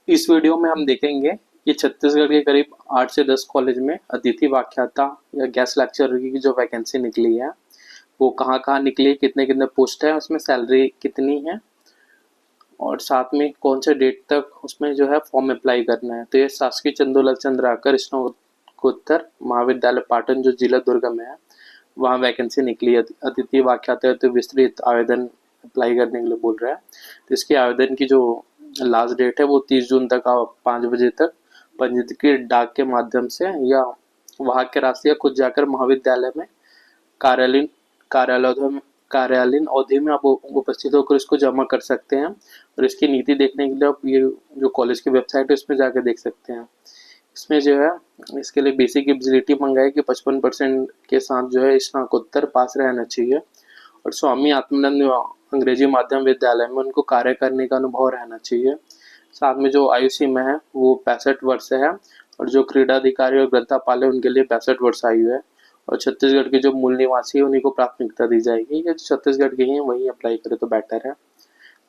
इस वीडियो में हम देखेंगे कि छत्तीसगढ़ के करीब 8 से 10 कॉलेज में अतिथि व्याख्याता या गेस्ट लेक्चरर की जो वैकेंसी निकली है वो कहाँ कहाँ निकली है, कितने कितने पोस्ट है, उसमें सैलरी कितनी है और साथ में कौन से डेट तक उसमें जो है फॉर्म अप्लाई करना है। तो ये शासकीय चंदौलत चंद्राकर स्नातकोत्तर महाविद्यालय पाटन जो जिला दुर्ग में है वहाँ वैकेंसी निकली है। अतिथि व्याख्याता तो विस्तृत आवेदन अप्लाई करने के लिए बोल रहा है। तो इसके आवेदन की जो लास्ट डेट है वो 30 जून तक 5 बजे तक पंजीकृत डाक के माध्यम से या वहाँ के रास्ते या खुद जाकर महाविद्यालय में कार्यालयीन कार्यालय कार्यालयीन अवधि में आप उपस्थित होकर इसको जमा कर सकते हैं। और इसकी नीति देखने के लिए आप ये जो कॉलेज की वेबसाइट है उसमें जाकर देख सकते हैं। इसमें जो है इसके लिए बेसिक एबिलिटी मंगाई कि 55% के साथ जो है स्नातकोत्तर पास रहना चाहिए और स्वामी आत्मानंद अंग्रेजी माध्यम विद्यालय में उनको कार्य करने का अनुभव रहना चाहिए। साथ में जो आयु सीमा है वो 65 वर्ष है और जो क्रीड़ा अधिकारी और ग्रंथापाल है उनके लिए 65 वर्ष आयु है। और छत्तीसगढ़ के जो मूल निवासी है उन्हीं को प्राथमिकता दी जाएगी। ये छत्तीसगढ़ के ही वही अप्लाई करे तो बेटर है।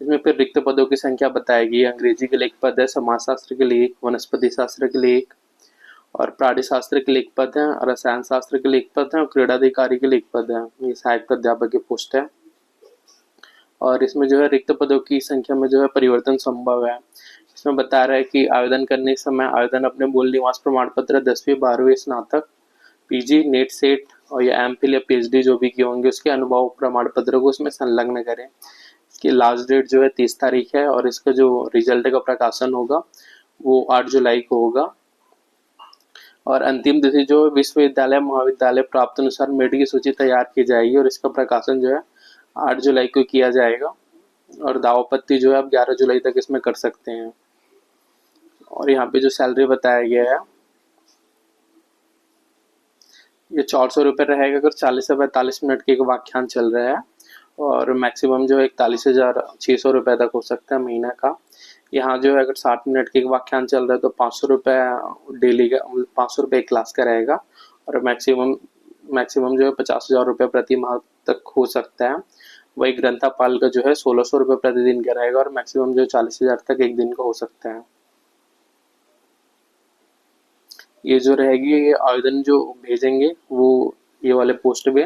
इसमें फिर रिक्त पदों की संख्या बताएगी। अंग्रेजी के लिए एक पद है, समाजशास्त्र के लिए एक, वनस्पति शास्त्र के लिए एक और प्राणी शास्त्र के लिए एक पद है और रसायन शास्त्र के लिए एक पद है और क्रीड़ा अधिकारी के लिए एक पद है। ये सहायक प्राध्यापक की पोस्ट है और इसमें जो है रिक्त पदों की संख्या में जो है परिवर्तन संभव है। इसमें बता रहा है कि आवेदन करने के समय आवेदन अपने मूल निवास प्रमाण पत्र 10वीं 12वीं स्नातक पीजी नेट सेट और या एमफिल या पीएचडी जो भी किए होंगे उसके अनुभव प्रमाण पत्र को उसमें संलग्न करें। इसकी लास्ट डेट जो है 30 तारीख है और इसका जो रिजल्ट का प्रकाशन होगा वो 8 जुलाई को होगा। और अंतिम तिथि जो विश्वविद्यालय महाविद्यालय प्राप्त अनुसार मेरिट की सूची तैयार की जाएगी और इसका प्रकाशन जो है 8 जुलाई को किया जाएगा। और दावापत्ती जो है आप 11 जुलाई तक इसमें कर सकते हैं। और यहाँ पे जो सैलरी बताया गया है ये 400 रुपये रहेगा अगर 40 से 45 मिनट के एक व्याख्यान चल रहा है और मैक्सिमम जो है 41,600 रुपये तक हो सकता है महीना का। यहाँ जो है अगर 60 मिनट के एक व्याख्यान चल रहा है तो 500 रुपये डेली का 500 रुपये क्लास का रहेगा और मैक्सिमम जो है 50,000 रुपये प्रति माह तक हो सकता है। वही ग्रंथापाल का जो है 1,600 रुपये प्रतिदिन का रहेगा और मैक्सिमम जो है 40,000 तक एक दिन का हो सकता है। ये जो रहेगी ये आवेदन जो भेजेंगे वो ये वाले पोस्ट पे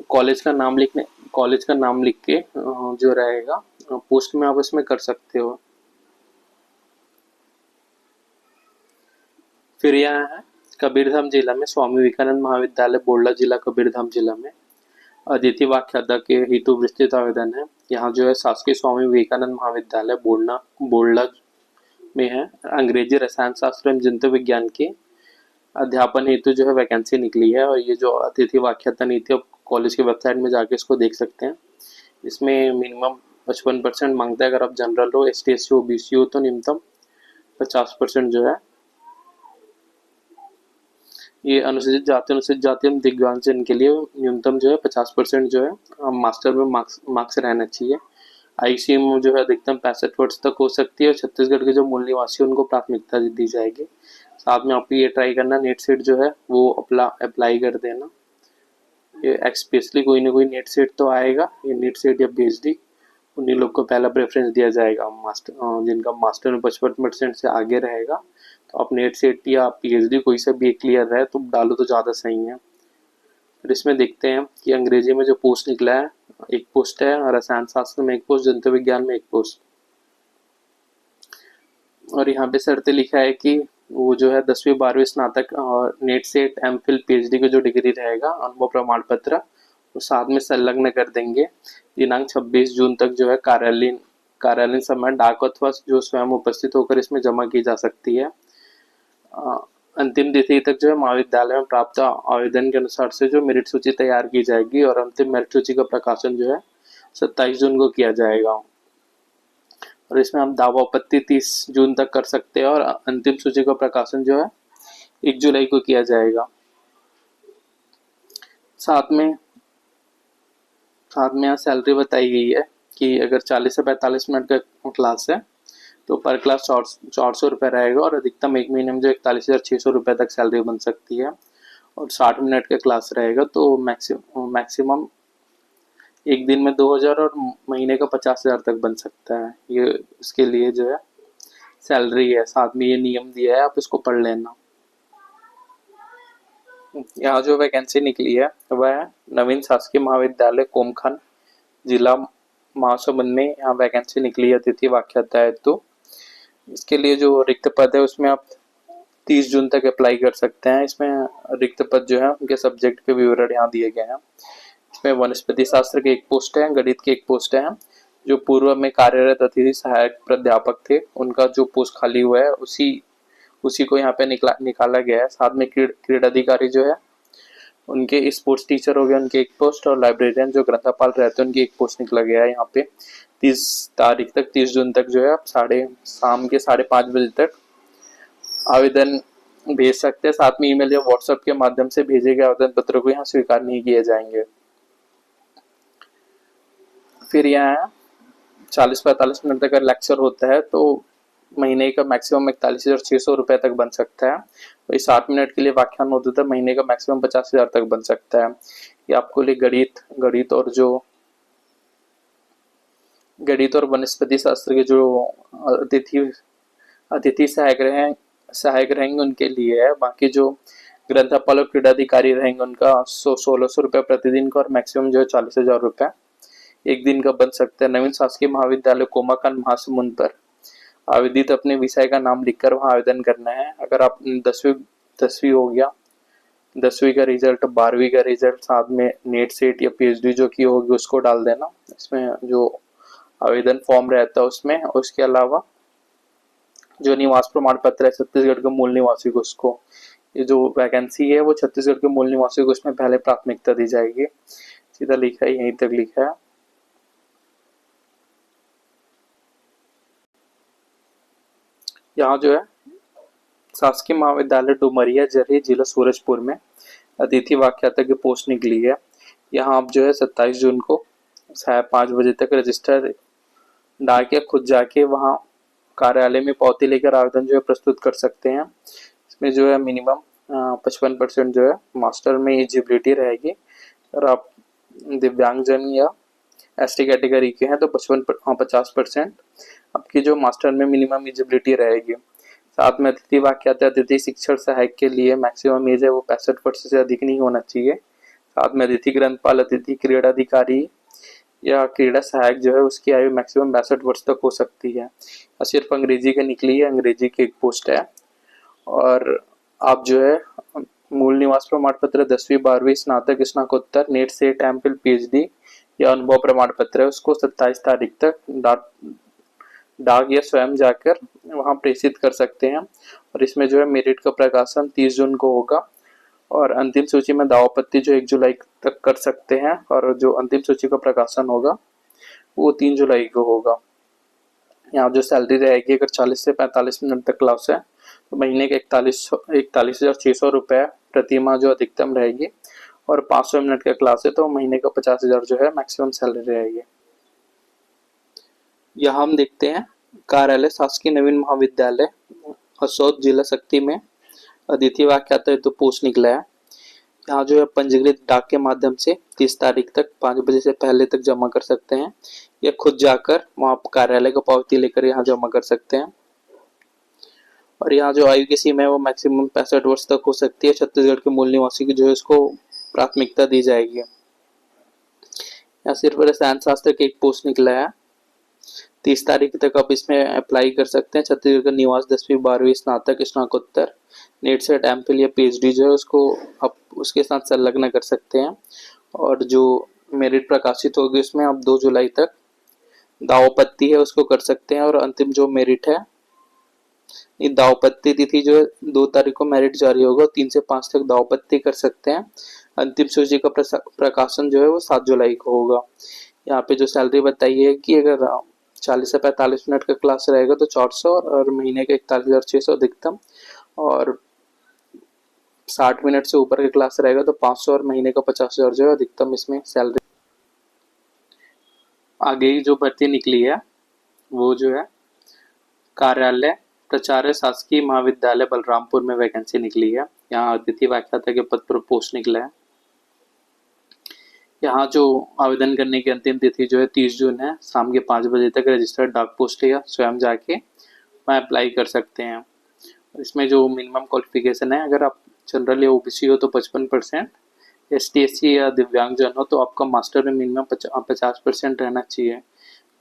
कॉलेज का नाम लिख के जो रहेगा पोस्ट में आप इसमें कर सकते हो। फिर यहाँ है कबीरधाम जिला में स्वामी विवेकानंद महाविद्यालय बोड़ला जिला कबीरधाम जिला में अतिथि व्याख्याता के हेतु विस्तृत आवेदन है। यहाँ जो है शासकीय स्वामी विवेकानंद महाविद्यालय बोड़ला में है। अंग्रेजी रसायन शास्त्र एवं जंतु विज्ञान के अध्यापन हेतु जो है वैकेंसी निकली है और ये जो अतिथि व्याख्याता नीति आप कॉलेज की वेबसाइट में जाके इसको देख सकते हैं। इसमें मिनिमम 55% मांगता है। अगर आप जनरल हो, ST SC OBC हो तो न्यूनतम 50% जो है ये अनुसूचित जाति एवं दिव्यांगजन के लिए न्यूनतम जो है 50% जो है मास्टर में मार्क्स रहना चाहिए। ICM जो है अधिकतम 65 वर्ष तक हो सकती है और छत्तीसगढ़ के जो मूल निवासी उनको प्राथमिकता दी जाएगी। साथ में आपको ये ट्राई करना नेट सेट जो है वो अप्लाई कर देना। ये एक्सपेशली कोई ना कोई नेट सेट तो आएगा। ये नेट सेट या PhD उन्हीं लोग को पहला प्रेफरेंस दिया जाएगा जिनका मास्टर में 55% से आगे रहेगा। तो आप नेट सेट या PhD कोई सा भी क्लियर रहे तो डालो तो ज़्यादा सही है। फिर इसमें देखते हैं कि अंग्रेजी में जो पोस्ट निकला है एक पोस्ट है, रसायन शास्त्र में एक पोस्ट, जंतु विज्ञान में एक पोस्ट। और यहाँ पे शर्तें लिखा है कि वो जो है 10वीं 12वीं स्नातक और नेट सेट MPhil PhD का जो डिग्री रहेगा अनुभव प्रमाण पत्र वो साथ में संलग्न कर देंगे। दिनांक 26 जून तक जो है कार्यालयीन समय डाक अथवा जो स्वयं उपस्थित होकर इसमें जमा की जा सकती है। अंतिम तिथि तक जो है महाविद्यालय में प्राप्त आवेदन के अनुसार से जो मेरिट सूची तैयार की जाएगी और अंतिम मेरिट सूची का प्रकाशन जो है 27 जून को किया जाएगा। और इसमें हम दावा आपत्ति 30 जून तक कर सकते हैं और अंतिम सूची का प्रकाशन जो है 1 जुलाई को किया जाएगा। साथ में यहाँ सैलरी बताई गई है कि अगर 40 से 45 मिनट का क्लास है तो पर क्लास 400 रुपये रहेगा और अधिकतम एक महीने में जो 41,600 रुपये तक सैलरी बन सकती है। और 60 मिनट का क्लास रहेगा तो मैक्सिमम एक दिन में 2000 और महीने का 50,000 तक बन सकता है। ये इसके लिए जो है सैलरी है, साथ में ये नियम दिया है, आप इसको पढ़ लेना। यहाँ जो वैकेंसी निकली है वह है नवीन शासकीय महाविद्यालय कोमखान, जिला महासमुंद में। यहाँ वैकेंसी निकली है अतिथि व्याख्याता है। तो इसके लिए जो रिक्त पद है उसमें आप 30 जून तक अप्लाई कर सकते हैं। इसमें रिक्त पद जो है उनके सब्जेक्ट के विवरण यहाँ दिए गए हैं। इसमें वनस्पति शास्त्र के एक पोस्ट है, गणित के एक पोस्ट है। जो पूर्व में कार्यरत अतिथि सहायक प्राध्यापक थे उनका जो पोस्ट खाली हुआ है उसी को यहाँ पे निकाला गया है। साथ में क्रीड़ा अधिकारी जो है उनके स्पोर्ट्स टीचर हो गए उनके एक पोस्ट, और लाइब्रेरियन जो ग्रंथपाल रहते हैं उनकी एक पोस्ट निकला गया है। यहाँ पे 30 तारीख तक 30 जून तक जो है आप शाम के 5:30 बजे तक आवेदन भेज सकते हैं। साथ में ईमेल या व्हाट्सएप के माध्यम से भेजे गए आवेदन पत्रों को यहाँ स्वीकार नहीं किए जाएंगे। फिर यहाँ 40-45 मिनट तक लेक्चर होता है तो महीने का मैक्सिमम 41,600 रुपये तक बन सकता है। वही 60 मिनट के लिए व्याख्यान होता था, महीने का मैक्सिमम 50,000 तक बन सकता है। ये आपको लिए गणित और वनस्पति शास्त्र के जो अतिथि सहायक रहेंगे उनके लिए है। बाकी जो ग्रंथपाल और क्रीडाधिकारी रहेंगे उनका 1600 रुपये प्रतिदिन का, और मैक्सिमम जो है 40,000 रुपये एक दिन का बन सकता है। नवीन शासकीय महाविद्यालय कोमाखान महासमुंद पर आवेदित अपने विषय का नाम लिखकर वहां आवेदन करना है। अगर आप 10वीं हो गया, 10वीं का रिजल्ट, 12वीं का रिजल्ट, साथ में नेट सेट या पीएचडी जो की होगी उसको डाल देना इसमें जो आवेदन फॉर्म रहता है उसमें। और उसके अलावा जो निवास प्रमाण पत्र है छत्तीसगढ़ के मूल निवासी को, उसको ये जो वैकेंसी है वो छत्तीसगढ़ के मूल निवासी को उसमें पहले प्राथमिकता दी जाएगी। सीधा लिखा है, यहीं तक लिखा है। यहाँ जो है शासकीय महाविद्यालय डुमरिया जरी जिला सूरजपुर में अतिथि व्याख्याता की पोस्ट निकली है। यहाँ आप जो है 27 जून को 5:30 बजे तक रजिस्टर डाल के खुद जाके वहाँ कार्यालय में पावती लेकर आवेदन जो है प्रस्तुत कर सकते हैं। इसमें जो है मिनिमम 55% जो है मास्टर में एलिजिबिलिटी रहेगी। और आप दिव्यांगजन या एसटी कैटेगरी के हैं तो 50% आपकी जो मास्टर में मिनिमम एलिजिबिलिटी रहेगी। साथ में अतिथि व्याख्याता अतिथि शिक्षण सहायक के लिए मैक्सिमम एज है वो 65 वर्ष से अधिक नहीं होना चाहिए। साथ में अतिथि ग्रंथपाल, अतिथि क्रीड़ा अधिकारी या क्रीड़ा सहायक जो है उसकी आयु मैक्सिमम 62 वर्ष तक हो सकती है। सिर्फ अंग्रेजी का निकली है, अंग्रेजी की एक पोस्ट है। और आप जो है मूल निवास प्रमाण पत्र 10वीं 12वीं स्नातक स्नातकोत्तर नेट सेट एमफिल पीएचडी या अनुभव प्रमाण पत्र है उसको 27 तारीख तक डाक या स्वयं जाकर वहां प्रेषित कर सकते हैं। और इसमें जो है मेरिट का प्रकाशन 30 जून को होगा। और अंतिम सूची में दावापत्ती जो 1 जुलाई तक कर सकते हैं। और जो अंतिम सूची का प्रकाशन होगा वो 3 जुलाई को होगा। यहाँ जो सैलरी रहेगी अगर 40 से 45 मिनट तक क्लास है तो महीने के 41,600 रुपये प्रति माह जो अधिकतम रहेगी। और 500 मिनट का क्लास है तो महीने का 50,000 जो है मैक्सिमम सैलरी रहेगी। यहाँ हम देखते हैं कार्यालय शासकीय नवीन महाविद्यालय हसौद जिला शक्ति में अतिथि व्याख्याता तो पोस्ट निकला है। यहाँ जो है पंजीकृत डाक के माध्यम से 30 तारीख तक 5 बजे से पहले तक जमा कर सकते हैं, या खुद जाकर वहाँ कार्यालय का पावती लेकर यहाँ जमा कर सकते हैं। और यहाँ जो आयु की सीमा है वो मैक्सिमम 65 वर्ष तक हो सकती है। छत्तीसगढ़ के मूल निवासी की जो है उसको प्राथमिकता दी जाएगी। यहाँ सिर्फ रसायन शास्त्र के एक पोस्ट निकला है। 30 तारीख तक आप इसमें अप्लाई कर सकते हैं। छत्तीसगढ़ का निवास 10वीं 12वीं स्नातक स्नातकोत्तर नेट सेट एमफिल या पीएचडी जो है उसको आप उसके साथ संलग्न कर सकते हैं। और जो मेरिट प्रकाशित होगी उसमें आप 2 जुलाई तक दावपत्ती है उसको कर सकते हैं। और अंतिम जो मेरिट है दावपत्ती तिथि जो है 2 तारीख को मेरिट जारी होगा, 3 से 5 तक दावपत्ती कर सकते हैं। अंतिम सूची का प्रकाशन जो है वो 7 जुलाई को होगा। यहाँ पे जो सैलरी बताई है कि अगर 40 से 45 मिनट का क्लास रहेगा तो 400, और महीने का 41,600 अधिकतम। और 60 मिनट से ऊपर का क्लास रहेगा तो 500, और महीने का 50,000 जो है अधिकतम इसमें सैलरी। आगे जो भर्ती निकली है वो जो है कार्यालय प्राचार्य शासकीय महाविद्यालय बलरामपुर में वैकेंसी निकली है। यहाँ अतिथि व्याख्याता के पद पर पोस्ट निकला है। यहाँ जो आवेदन करने की अंतिम तिथि जो है 30 जून है, शाम के 5 बजे तक रजिस्टर्ड डाक पोस्ट या स्वयं जाके वहाँ अप्लाई कर सकते हैं। इसमें जो मिनिमम क्वालिफिकेशन है, अगर आप जनरल या ओबीसी हो तो 55%, ST SC या दिव्यांगजन हो तो आपका मास्टर में मिनिमम 50% रहना चाहिए,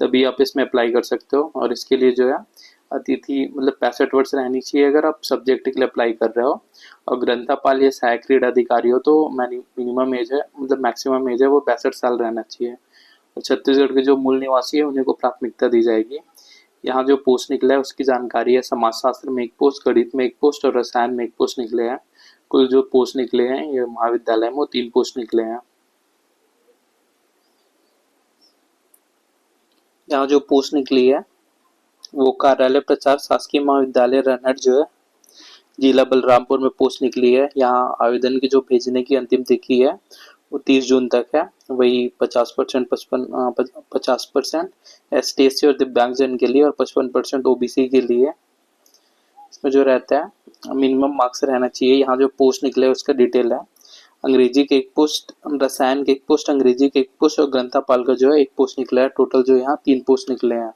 तभी आप इसमें अप्लाई कर सकते हो। और इसके लिए जो है अतिथि मतलब 65 वर्ष रहनी चाहिए अगर आप सब्जेक्ट के लिए अप्लाई कर रहे हो, और ग्रंथापाल या सहायक क्रीड़ा अधिकारी हो तो मिनिमम एज है मतलब मैक्सिमम एज है वो 65 साल रहना चाहिए। और छत्तीसगढ़ के जो मूल निवासी है उन्हीं को प्राथमिकता दी जाएगी। यहाँ जो पोस्ट निकला है उसकी जानकारी है, समाजशास्त्र में एक पोस्ट, गणित में एक पोस्ट और रसायन में एक पोस्ट निकले हैं। कुल जो पोस्ट निकले हैं ये महाविद्यालय में वो 3 पोस्ट निकले हैं। यहाँ जो पोस्ट निकली है वो कार्यालय प्रचार शासकीय महाविद्यालय रनहट जो है जिला बलरामपुर में पोस्ट निकली है। यहाँ आवेदन की जो भेजने की अंतिम तिथि है वो 30 जून तक है। वही 50% 50% ST SC और दिव्यांगजन के लिए और 55% OBC के लिए। इसमें जो रहता है मिनिमम मार्क्स रहना चाहिए। यहाँ जो पोस्ट निकले उसका डिटेल है, अंग्रेजी के एक पोस्ट, रसायन के एक पोस्ट, अंग्रेजी के एक पोस्ट और ग्रंथापाल का जो है एक पोस्ट निकला है। टोटल जो यहाँ 3 पोस्ट निकले हैं।